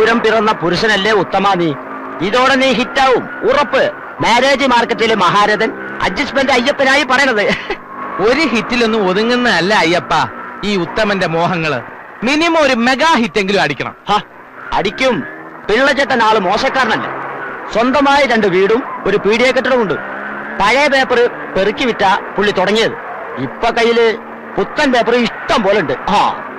പൂരം പിറന്ന പുരുഷനല്ലേ ഉത്തമ നീ. ഇതോടെ നീ ഹിറ്റാവും ഉറപ്പ്. മാരേജ് മാർക്കറ്റിലെ മഹാരഥൻ അഡ്ജസ്റ്റ്മെന്റ് അയ്യപ്പനായി പറയണത്. ഒരു ഹിറ്റിലൊന്നും ഒതുങ്ങുന്നതല്ല അയ്യപ്പ ഈ ഉത്തമന്റെ മോഹങ്ങള്. മിനിമം ഒരു മെഗാ ഹിറ്റെങ്കിലും അടിക്കണം. അടിക്കും. പിള്ളച്ചേട്ടൻ ആള് മോശക്കാരനല്ല. സ്വന്തമായി 2 വീടും ഒരു പീഡിയ കെട്ടിടമുണ്ട്. പഴയ പേപ്പർ പെറുക്കി വിറ്റ പുള്ളി തുടങ്ങിയത്. ഇപ്പൊ കയ്യില് പുത്തൻ പേപ്പർ ഇഷ്ടം പോലെ ഉണ്ട്.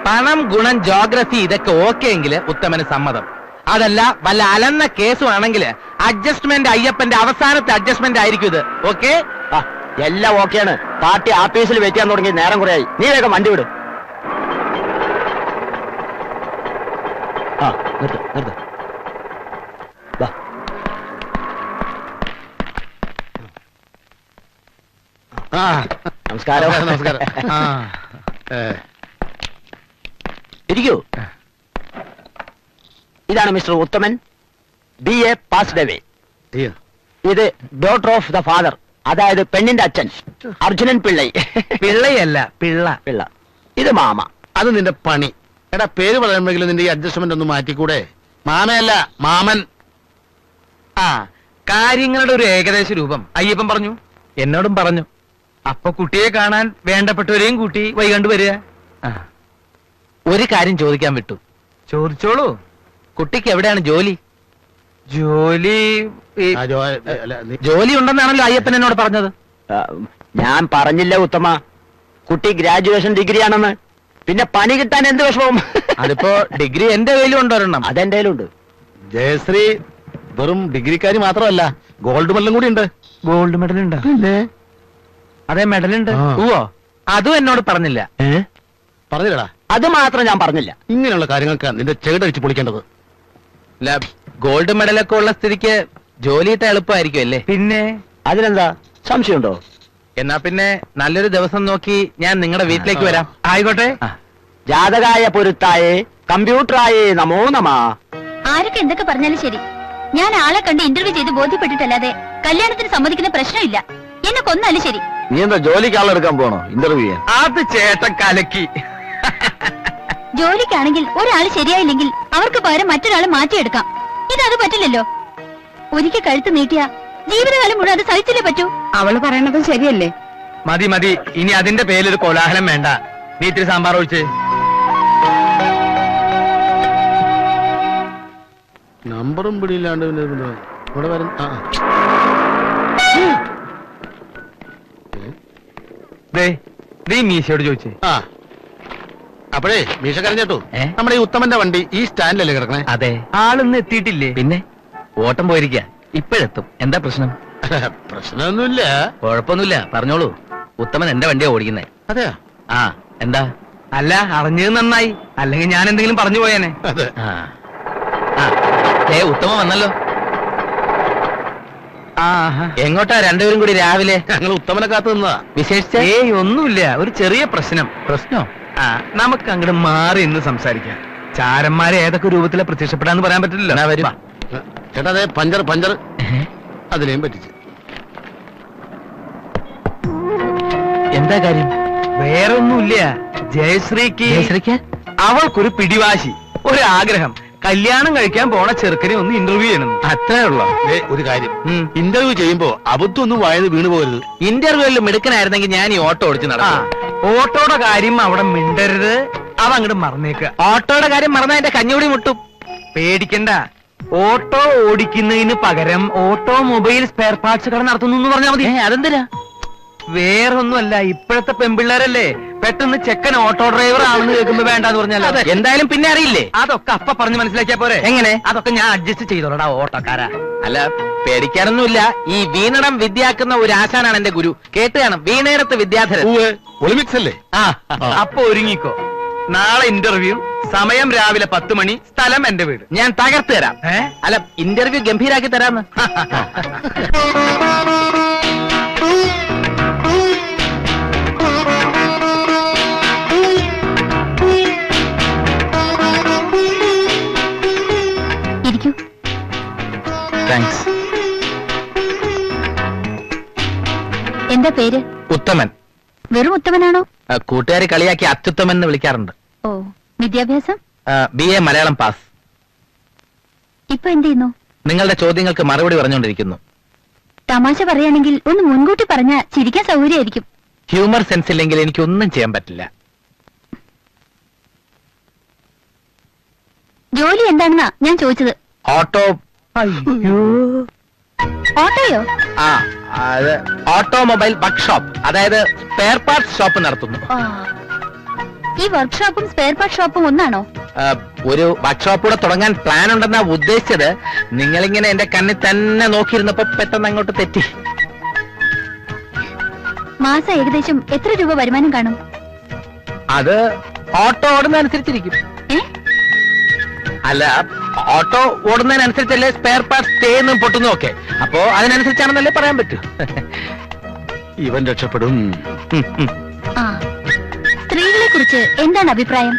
പണം, ഗുണം, ജോഗ്രഫി ഇതൊക്കെ ഓക്കെ എങ്കില് ഉത്തമന് സമ്മതം. അതല്ല വല്ല അലന്ന കേസും അഡ്ജസ്റ്റ്മെന്റ് അയ്യപ്പന്റെ അവസാനത്തെ അഡ്ജസ്റ്റ്മെന്റ് ആയിരിക്കും ഇത്. ഓക്കെ? എല്ലാം ഓക്കെയാണ്. പാർട്ടി ആഫീസിൽ വെയിറ്റ് ചെയ്യാൻ തുടങ്ങി നേരം കുറയായി. നീ വേഗം വണ്ടി വിട്. നിർത്ത് നിർത്ത്. നമസ്കാരം. നമസ്കാരം. ഇരിക്കൂ. ഇതാണ് മിസ്റ്റർ ഉത്തമൻ, BA പാസ്ഡ് അവേ. ഇത് ഡോട്ടർ ഓഫ് ദ ഫാദർ, അതായത് പെണ്ണിന്റെ അച്ഛൻ അർജുനൻ പിള്ളൈ. പിള്ളയല്ല പിള്ള. പിള്ള. ഇത് മാമ. അത് നിന്റെ പണി. എടാ, പേര് പറയുമ്പോഴെങ്കിലും നിന്റെ ഈ അഡ്ജസ്റ്റ്മെന്റ് ഒന്ന് മാറ്റിക്കൂടെ? മാമയല്ല, മാമൻ. കാര്യങ്ങളുടെ ഒരു ഏകദേശ രൂപം അയ്യപ്പൻ പറഞ്ഞു, എന്നോടും പറഞ്ഞു. അപ്പൊ കുട്ടിയെ കാണാൻ വേണ്ടപ്പെട്ടവരെയും കൂട്ടി വൈകണ്ട് വരിക. ഒരു കാര്യം ചോദിക്കാൻ വിട്ടു. ചോദിച്ചോളൂ. കുട്ടിക്ക് എവിടെയാണ് ജോലി? ജോലി ഉണ്ടെന്നാണല്ലോ അയ്യപ്പൻ എന്നോട് പറഞ്ഞത്. ഞാൻ പറഞ്ഞില്ല ഉത്തമ, കുട്ടി ഗ്രാജുവേഷൻ ഡിഗ്രി ആണെന്ന്. പിന്നെ പണി കിട്ടാൻ എന്ത് വിഷമവും? അതിപ്പോ ഡിഗ്രി എന്റെ കയ്യിലും ഉണ്ടൊരെണ്ണം. അതെന്റെ കയ്യിലുണ്ട്. ജയശ്രീ വെറും ഡിഗ്രിക്കാരി മാത്രമല്ല, ഗോൾഡ് മെഡലും കൂടി ഉണ്ട്. ഗോൾഡ് മെഡൽ ഉണ്ട്? അതെ, മെഡലുണ്ട്. ഓ, അതും എന്നോട് പറഞ്ഞില്ല. പറഞ്ഞില്ലടാ? അത് മാത്രം ഞാൻ പറഞ്ഞില്ല. ഇങ്ങനെയുള്ള കാര്യങ്ങൾക്ക് നിന്റെ ചെകിടടിച്ച് പൊളിക്കേണ്ടത്. ഗോൾഡ് മെഡലൊക്കെ ഉള്ള സ്ഥിതിക്ക് ജോലിയിട്ട് എളുപ്പമായിരിക്കും അല്ലേ? പിന്നെ അതിനെന്താ സംശയമുണ്ടോ? എന്നാ പിന്നെ നല്ലൊരു ദിവസം നോക്കി ഞാൻ നിങ്ങളുടെ വീട്ടിലേക്ക് വരാം. ആയിക്കോട്ടെ. ജാതകായ പൊരുത്തായേ കമ്പ്യൂട്ടറായേ നമോ നമ. ആരൊക്കെ എന്തൊക്കെ പറഞ്ഞാലും ശരി, ഞാൻ ആളെ കണ്ട് ഇന്റർവ്യൂ ചെയ്ത് ബോധ്യപ്പെട്ടിട്ടല്ലാതെ കല്യാണത്തിന് സമ്മതിക്കുന്ന പ്രശ്നമില്ല. എന്നെ കൊന്നാലും ശരി. നീ എന്താ ജോലിക്ക് ആളെടുക്കാൻ പോണോ ഇന്റർവ്യൂ ചെയ്യാൻ? അത് ചേട്ടൻ കലക്കി. ജോലിക്കാണെങ്കിൽ ഒരാൾ ശരിയായില്ലെങ്കിൽ അവർക്ക് പകരം മറ്റൊരാളെ മാറ്റിയെടുക്കാം. ഇതത് പറ്റില്ലല്ലോ. ഒരിക്കൽ കഴുത്ത് നീട്ടിയ ജീവിതകാലം മുഴുവൻ അത് സഹിച്ചില്ലേ പറ്റൂ. അവള് പറയണതും ശരിയല്ലേ? മതി മതി, ഇനി അതിന്റെ പേരിലൊരു കോലാഹലം വേണ്ട. നീ ഇത്തിരി സാമ്പാർ ഒഴിച്ച്. നമ്പറും പിടിയില്ലാണ്ട് ഇവിടെ വരും. നീ മീശയോട് ചോദിച്ചേ. അപ്പോഴേ മീശക്കാരൻ ചേട്ടു, നമ്മുടെ ഈ ഉത്തമന്റെ വണ്ടി ഈ സ്റ്റാൻഡിലല്ലേ കിടക്കണേ? അതെ. ആളൊന്നും എത്തിയിട്ടില്ലേ? പിന്നെ ഓട്ടം പോയിരിക്ക. ഇപ്പോഴെത്തും. എന്താ പ്രശ്നം? പ്രശ്നമൊന്നുമില്ല. കുഴപ്പമൊന്നുമില്ല, പറഞ്ഞോളൂ. ഉത്തമൻ എന്റെ വണ്ടിയാ ഓടിക്കുന്നേ. അതെയാ? എന്താ? അല്ല, അറിഞ്ഞത് നന്നായി. അല്ലെങ്കിൽ ഞാൻ എന്തെങ്കിലും പറഞ്ഞു പോയേനെ. ഉത്തമൻ വന്നല്ലോ. എങ്ങോട്ടാ രണ്ടുപേരും കൂടി രാവിലെ? ഞങ്ങൾ ഉത്തമനെ കാത്തു നിന്നതാ. വിശേഷിച്ച? ഒന്നുമില്ല, ഒരു ചെറിയ പ്രശ്നം. പ്രശ്നോ? നമുക്ക് അങ്ങോട്ട് മാറി ഇന്ന് സംസാരിക്കാം. ചാരന്മാരെ ഏതൊക്കെ രൂപത്തിലെ പ്രത്യക്ഷപ്പെടാന്ന് പറയാൻ പറ്റില്ലല്ലോ. ചേട്ടാ, അതെ പഞ്ചർ പഞ്ചർ അതിനെയും പറ്റിച്ച്. എന്താ കാര്യം? വേറൊന്നുമില്ല. ജയശ്രീക്ക് അവൾക്കൊരു പിടിവാശി, ഒരു ആഗ്രഹം. കല്യാണം കഴിക്കാൻ പോണ ചെറുക്കനെ ഒന്ന് ഇന്റർവ്യൂ ചെയ്യണം. അത്രേ ഉള്ളൂ. ഒരു കാര്യം, ഇന്റർവ്യൂ ചെയ്യുമ്പോ അബദ്ധം ഒന്നും വായത് വീണു പോകരുത്. ഇന്റർവ്യൂവിൽ മിടുക്കനായിരുന്നെങ്കിൽ ഞാൻ ഈ ഓട്ടോ ഓടിച്ച് നടക്കാം. ഓട്ടോയുടെ കാര്യം അവിടെ മിണ്ടരുത്. അവ അങ്ങോട്ട് മറന്നേക്കുക. ഓട്ടോയുടെ കാര്യം മറന്നാ എന്റെ കഞ്ഞൂടി മുട്ടും. പേടിക്കണ്ട. ഓട്ടോ ഓടിക്കുന്നതിന് പകരം ഓട്ടോമൊബൈൽ സ്പെയർ പാർട്സ് കട നടത്തുന്നു എന്ന് പറഞ്ഞാൽ മതി. അതെന്തിനാ? വേറൊന്നുമല്ല, ഇപ്പോഴത്തെ പെമ്പിള്ളേരല്ലേ പെട്ടെന്ന് ചെക്കൻ ഓട്ടോ ഡ്രൈവർ ആണെന്ന് കേൾക്കുമ്പോ വേണ്ടെന്ന് പറഞ്ഞാൽ എന്തായാലും പിന്നെ അറിയില്ലേ. അതൊക്കെ അപ്പ പറഞ്ഞ് മനസ്സിലാക്കിയാ പോരെ. എങ്ങനെ? അതൊക്കെ ഞാൻ അഡ്ജസ്റ്റ് ചെയ്തോളടാ ഓട്ടോക്കാരാ. അല്ല, പേടിക്കാനൊന്നുമില്ല. ഈ വീണടം വിദ്യാക്കുന്ന ഒരു ആശാനാണ് എന്റെ ഗുരു. കേട്ട് കാണും, വീണയിടത്ത് വിദ്യാധരൻ. ഒളിമ്പിക്സ് അല്ലേ? അപ്പൊ ഒരുങ്ങിക്കോ. നാളെ ഇന്റർവ്യൂ, സമയം രാവിലെ 10 മണി, സ്ഥലം എന്റെ വീട്. ഞാൻ തകർത്ത് തരാം. അല്ല, ഇന്റർവ്യൂ ഗംഭീരാക്കി തരാന്ന്. ഇരിക്കൂ. താങ്ക്സ്. എന്താ പേര്? ഉത്തമൻ. വെറും ഉത്തമനാണോ? കൂട്ടുകാരി കളിയാക്കി അത്യുത്തമൻ എന്ന് വിളിക്കാറുണ്ട്. ഓ, വിദ്യാഭ്യാസം? BA Malayalam pass. ഇപ്പൊ എന്ത് ചെയ്യുന്നു? നിങ്ങളുടെ ചോദ്യങ്ങൾക്ക് മറുപടി പറഞ്ഞുകൊണ്ടിരിക്കുന്നു. തമാശ പറയുകയാണെങ്കിൽ ഒന്ന് മുൻകൂട്ടി പറഞ്ഞാൽ ചിരിക്കാൻ സൗകര്യമായിരിക്കും. ഹ്യൂമർ സെൻസ് ഇല്ലെങ്കിൽ എനിക്കൊന്നും ചെയ്യാൻ പറ്റില്ല. ജോലി എന്താണെന്നാ ഞാൻ ചോദിച്ചത്. ഓട്ടോ. ഓട്ടോയോ? ആ, അത് ഓട്ടോമൊബൈൽ വർക്ക്ഷോപ്പ്, അതായത് സ്പെയർ പാർട്സ് ഷോപ്പ് നടത്തുന്നു. ഈ വർക്ക്ഷോപ്പും സ്പെയർ പാർട്ട് ഷോപ്പും ഒന്നാണോ? ഒരു വർക്ക്ഷോപ്പ് കൂടെ തുടങ്ങാൻ പ്ലാൻ ഉണ്ടെന്നാ ഉദ്ദേശിച്ചത്. നിങ്ങളിങ്ങനെ എന്റെ കണ്ണിൽ തന്നെ നോക്കിയിരുന്നപ്പോ പെട്ടെന്ന് അങ്ങോട്ട് തെറ്റി. മാസം ഏകദേശം എത്ര രൂപ വരുമാനം കാണും? അത് ഓട്ടോ ഓടുന്നതനുസരിച്ചിരിക്കും. അല്ല, ഓട്ടോ ഓടുന്നതിനനുസരിച്ചല്ലേ സ്പെയർ പാർട്സ് ചെയ്യുന്നതും പൊട്ടുന്നതും ഒക്കെ. അപ്പോ അതിനനുസരിച്ചാണെന്നല്ലേ പറയാൻ പറ്റൂ. ഇവൻ രക്ഷപ്പെടും. സ്ത്രീകളെ കുറിച്ച് എന്താണ് അഭിപ്രായം?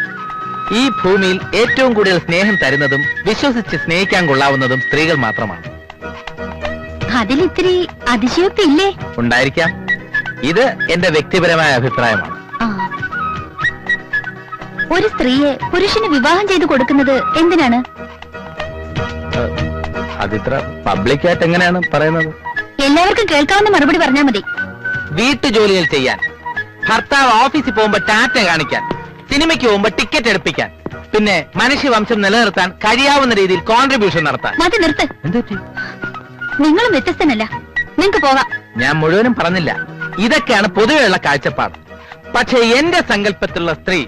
ഈ ഭൂമിയിൽ ഏറ്റവും കൂടുതൽ സ്നേഹം തരുന്നതും വിശ്വസിച്ച് സ്നേഹിക്കാൻ കൊള്ളാവുന്നതും സ്ത്രീകൾ മാത്രമാണ്. അതിലിത്തിരി അതിശയോക്തി ഇല്ലേ? ഉണ്ടായിരിക്കാം. ഇത് എന്റെ വ്യക്തിപരമായ അഭിപ്രായമാണ്. ഒരു സ്ത്രീയെ പുരുഷന് വിവാഹം ചെയ്തു കൊടുക്കുന്നത് എന്തിനാണ്? അതിത്ര പബ്ലിക്കായിട്ട് എങ്ങനെയാണ് പറയുന്നത്? എല്ലാവർക്കും കേൾക്കാവുന്ന മറുപടി പറഞ്ഞാൽ മതി. വീട്ടുജോലികൾ ചെയ്യാൻ, ഭർത്താവ് ഓഫീസിൽ പോകുമ്പോ ടാറ്റ കാണിക്കാൻ, സിനിമയ്ക്ക് പോകുമ്പോ ടിക്കറ്റ് എടുപ്പിക്കാൻ, പിന്നെ മനുഷ്യവംശം നിലനിർത്താൻ കഴിയാവുന്ന രീതിയിൽ കോൺട്രിബ്യൂഷൻ നടത്താൻ. മതി, നിർത്ത്. നിങ്ങളും വ്യത്യസ്തനല്ല, നിങ്ങൾക്ക് പോകാം. ഞാൻ മുഴുവനും പറഞ്ഞില്ല. ഇതൊക്കെയാണ് പൊതുവെയുള്ള കാഴ്ചപ്പാട്. പക്ഷേ എന്റെ സങ്കല്പത്തിലുള്ള സ്ത്രീ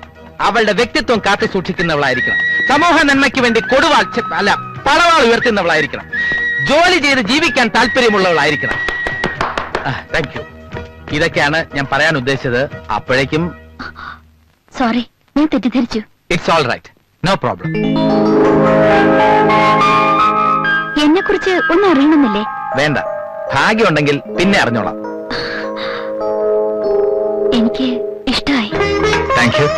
അവളുടെ വ്യക്തിത്വം കാത്തു സൂക്ഷിക്കുന്നവളായിരിക്കണം. സമൂഹ നന്മയ്ക്ക് വേണ്ടി കൊടുവാൾ അല്ല പളവാൾ ഉയർത്തുന്നവളായിരിക്കണം. ജോലി ചെയ്ത് ജീവിക്കാൻ താല്പര്യമുള്ളവളായിരിക്കണം. Thank you. ഇതൊക്കെയാണ് ഞാൻ പറയാൻ ഉദ്ദേശിച്ചത്. അപ്പോഴേക്കും സോറി, ഞാൻ തെറ്റിദ്ധരിച്ചു. It's all right, no problem. എന്നെ കുറിച്ച് ഒന്നും അറിയണമെന്നില്ലേ? വേണ്ട, ഭാഗ്യമുണ്ടെങ്കിൽ പിന്നെ അറിഞ്ഞോളാം. എനിക്ക് ഇഷ്ടമായി. Thank you.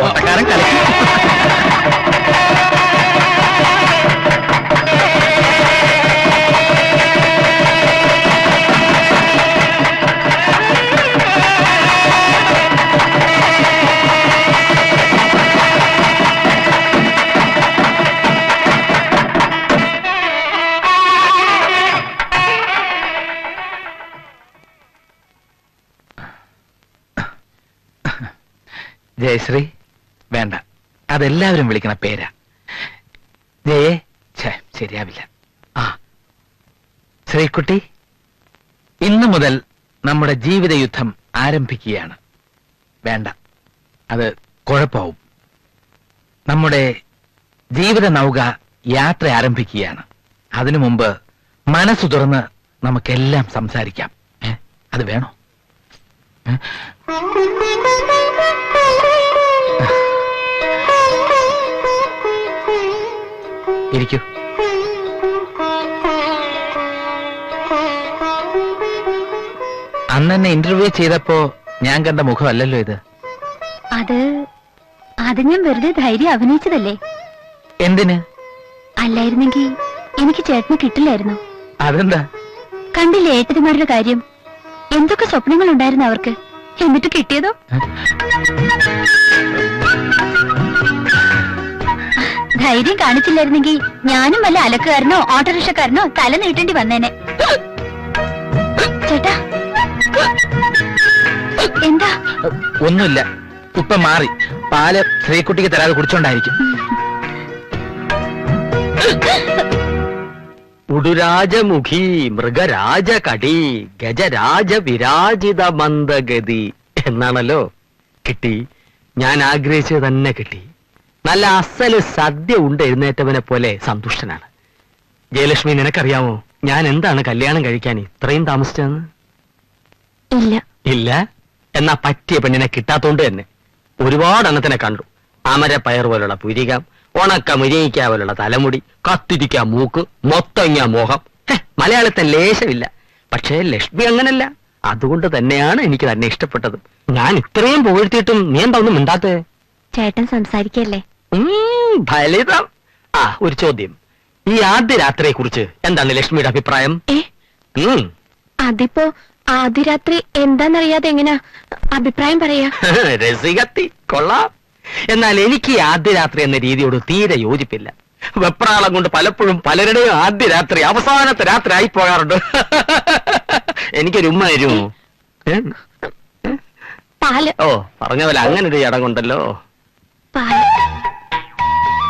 ഓട്ടക്കാരൻ കളിക്കും. ജയശ്രീ വേണ്ട, അതെല്ലാവരും വിളിക്കണ പേരാ. ജയേ ശരിയാവില്ല. ആ ശ്രീകുട്ടി, ഇന്നു മുതൽ നമ്മുടെ ജീവിത യുദ്ധം ആരംഭിക്കുകയാണ്. വേണ്ട, അത് കുഴപ്പമാവും. നമ്മുടെ ജീവിത നൗക യാത്ര ആരംഭിക്കുകയാണ്. അതിനു മുമ്പ് മനസ്സു തുറന്ന് നമുക്കെല്ലാം സംസാരിക്കാം. അത് വേണോ? ഇരിക്കൂ. അന്ന് എന്നെ ഇന്റർവ്യൂ ചെയ്തപ്പോ ഞാൻ കണ്ട മുഖമല്ലല്ലോ ഇത്. അത് ഞാൻ വെറുതെ ധൈര്യം അഭിനയിച്ചതല്ലേ. എന്തിന്? അല്ലായിരുന്നെങ്കിൽ എനിക്ക് ചേട്ടന് കിട്ടില്ലായിരുന്നു. അതെന്താ? കണ്ടില്ലേ ഏട്ടന്മാരുടെ കാര്യം, എന്തൊക്കെ സ്വപ്നങ്ങൾ ഉണ്ടായിരുന്നു അവർക്ക്, എന്നിട്ട് കിട്ടിയതോ? ധൈര്യം കാണിച്ചില്ലായിരുന്നെങ്കിൽ ഞാനും വല്ല അലക്കുകാരനോ ഓട്ടോറിക്ഷക്കാരനോ തല നീട്ടേണ്ടി വന്നേനെ. ചേട്ടാ, എന്താ? ഒന്നുമില്ല, ഇപ്പൊ മാറി. പാല് ശ്രീകുട്ടിക്ക് തരാതെ കുടിച്ചോണ്ടായിരിക്കും. ഉടുരാജമുഖി മൃഗരാജകടി ഗജരാജ വിരാജിത മന്ദഗതി എന്നാണല്ലോ. കിട്ടി, ഞാൻ ആഗ്രഹിച്ചത് തന്നെ കിട്ടി. നല്ല അസല് സദ്യ ഉണ്ട് എഴുന്നേറ്റവനെ പോലെ സന്തുഷ്ടനാണ്. ജയലക്ഷ്മി, നിനക്കറിയാമോ ഞാൻ എന്താണ് കല്യാണം കഴിക്കാൻ ഇത്രയും താമസിച്ചതെന്ന്? ഇല്ല. ഇല്ല? എന്നാ പറ്റിയ പെണ്ണിനെ കിട്ടാത്തോണ്ട് തന്നെ. ഒരുപാട് എണ്ണത്തിനെ കണ്ടു. അമരപ്പയർ പോലുള്ള പുരികം, ഉണക്ക മുരിങ്ങിക്ക പോലുള്ള തലമുടി, കത്തിരിക്ക മൂക്ക്, മൊത്തങ്ങ മോഹം. മലയാളത്തെ ലേശമില്ല. പക്ഷേ ലക്ഷ്മി അങ്ങനല്ല. അതുകൊണ്ട് തന്നെയാണ് എനിക്ക് തന്നെ ഇഷ്ടപ്പെട്ടത്. ഞാൻ ഇത്രയും പുകഴ്ത്തിയിട്ടും നീ എന്താ ഒന്നും മിണ്ടാത്തേ? ചേട്ടൻ സംസാരിക്കല്ലേ? ഫലിതം. ആ, ഒരു ചോദ്യം. ഈ ആദ്യ രാത്രിയെ കുറിച്ച് എന്താണ് ലക്ഷ്മിയുടെ അഭിപ്രായം? അതിപ്പോ ആദ്യ രാത്രി എന്താന്നറിയാതെ എങ്ങനാ അഭിപ്രായം പറയാ? രസികത്തി കൊള്ളാം. എന്നാൽ എനിക്ക് ഈ ആദ്യ രാത്രി എന്ന രീതിയോട് തീരെ യോജിപ്പില്ല. വെപ്രാളം കൊണ്ട് പലപ്പോഴും പലരുടെയും ആദ്യ രാത്രി അവസാനത്തെ രാത്രി ആയി പോകാറുണ്ട്. എനിക്കൊരു ഉമ്മ തരുമോ? പാല്. ഓ, പറഞ്ഞ പോലെ അങ്ങനെ ഒരു ചടങ്ങുണ്ടല്ലോ. പാല്.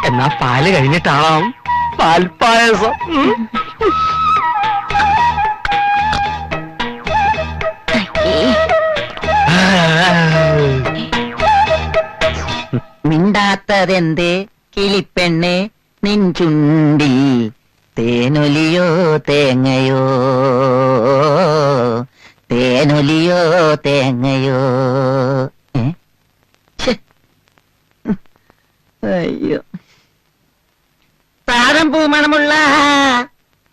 എന്നാ പാല് കഴിഞ്ഞിട്ടാവാം പാൽപ്പായസം. മിണ്ടാത്തതെന്തേ കിളിപ്പെണ്ണെ നിൻ ചുണ്ടിൽ തേനൊലിയോ തേങ്ങയോ തേനൊലിയോ തേങ്ങയോ. അയ്യോ, താഴം പൂമണമുള്ള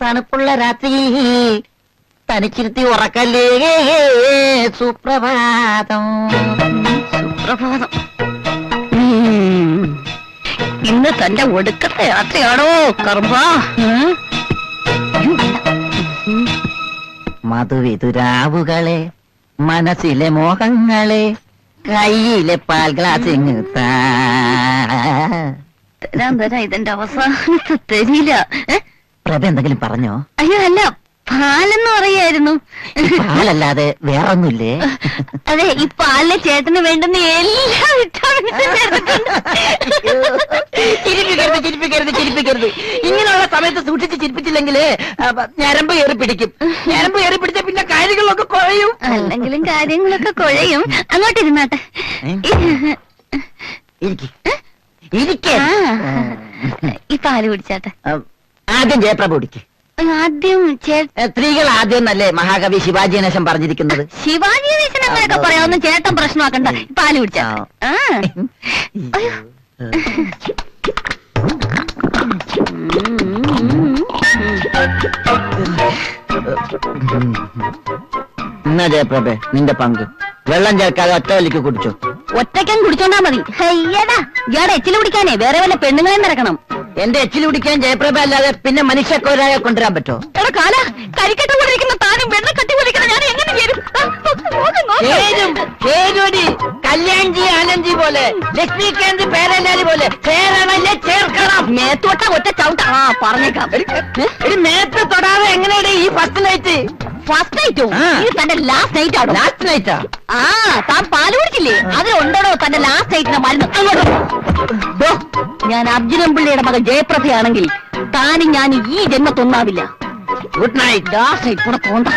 തണുപ്പുള്ള രാത്രി തനിച്ചിരുത്തി ഉറക്കല്ലേ സുപ്രഭാതം. സുപ്രഭാതം. ഇന്ന് തന്റെ ഒടുക്കത്തെ യാത്രയാണോ കർമ്മ? മധുവിതുരാവുകളെ മനസ്സിലെ മോഹങ്ങളെ കയ്യിലെ പാൽ ഗ്ലാസ് തരാൻ തരാ ഇതിന്റെ അവസാനത്തെ തരില്ല. പ്രഭ എന്തെങ്കിലും പറഞ്ഞോ? അയ്യോ അല്ല, പാലെന്ന് പറയായിരുന്നു. പാലല്ലാതെ വേറൊന്നുമില്ലേ? അതെ, ഈ പാലിലെ ചേട്ടന് വേണ്ടുന്ന എല്ലാ വിറ്റാമിൻസും ചിരിപ്പിക്കരുത്. ഇങ്ങനെയുള്ള സമയത്ത് സൂക്ഷിച്ച് ചിരിപ്പിച്ചില്ലെങ്കിൽ ഞരമ്പ് ഏറി പിടിക്കും. ഞരമ്പ് ഏറി പിടിച്ച പിന്നെ കാര്യങ്ങളൊക്കെ കുഴയും. അല്ലെങ്കിലും കാര്യങ്ങളൊക്കെ കുഴയും. അങ്ങോട്ടിരുന്നാട്ടെ. ഈ പാല് കുടിച്ചാട്ടെ. ആദ്യം ജയപ്രഭ കുടിക്ക്. ആദ്യം സ്ത്രീകൾ ആദ്യം എന്നല്ലേ മഹാകവി ശിവാജി ഗണേശൻ പറഞ്ഞിരിക്കുന്നത്? ശിവാജി ഗണേശൻ അങ്ങനെയൊക്കെ പറയാവുന്ന ചേട്ടൻ പ്രശ്നമാക്കണ്ട. പാല് കുടിച്ചാ. എന്നാ ജയപ്രഭ നിന്റെ പങ്ക്. വെള്ളം ചേർക്കാതെ ഒറ്റ വലിക്ക് കുടിച്ചോ. ഒറ്റയ്ക്കാൻ കുടിച്ചോണ്ടാ മതി. അയ്യടാ, ഇയാടെ എച്ചിൽ കുടിക്കാനേ വേറെ വല്ല പെണ്ണുങ്ങളെ നിറക്കണം. എന്റെ എച്ചിൽ കുടിക്കാൻ ജയപ്രഭ അല്ലാതെ പിന്നെ മനുഷ്യക്കോരായ കൊണ്ടുവരാൻ പറ്റുമോ? എടാ കാല, കരിക്കട്ട പോലിരിക്കുന്ന താനും വെള്ളം കട്ടി പോലിരിക്കുന്ന ഞാൻ എങ്ങനെ ചേരും? കല്യാൺജി ആനന്ദ്ജി പോലെ ലക്ഷ്മികാന്ത് പേരല്ലാലി പോലെ ചേരണല്ലേ ചേർക്കണം. മേത്തോട്ട ഒറ്റ ചവിട്ട. പറഞ്ഞേക്കാം. മേത്ത് തൊടാതെ എങ്ങനെയാണ് ഈ ഫസ്റ്റ് നൈറ്റ്? ഫസ്റ്റ് നൈറ്റോ? ഇത് തന്റെ ലാസ്റ്റ് നൈറ്റ് ആണോ? ലാസ്റ്റ് നൈറ്റാ? താൻ പാല് കുടിച്ചില്ലേ? അതിലുണ്ടോ തന്റെ ലാസ്റ്റ് നൈറ്റിന്റെ മരുന്ന്? അങ്ങോട്ടോ. ഞാൻ അർജുനൻ പിള്ളയുടെ മകൾ ജയപ്രഭയാണെങ്കിൽ താനും ഞാൻ ഈ ജന്മത്തൊന്നാവില്ല. Good night. ലാസ്റ്റ് നൈറ്റ് കൂടെ തോണ്ട.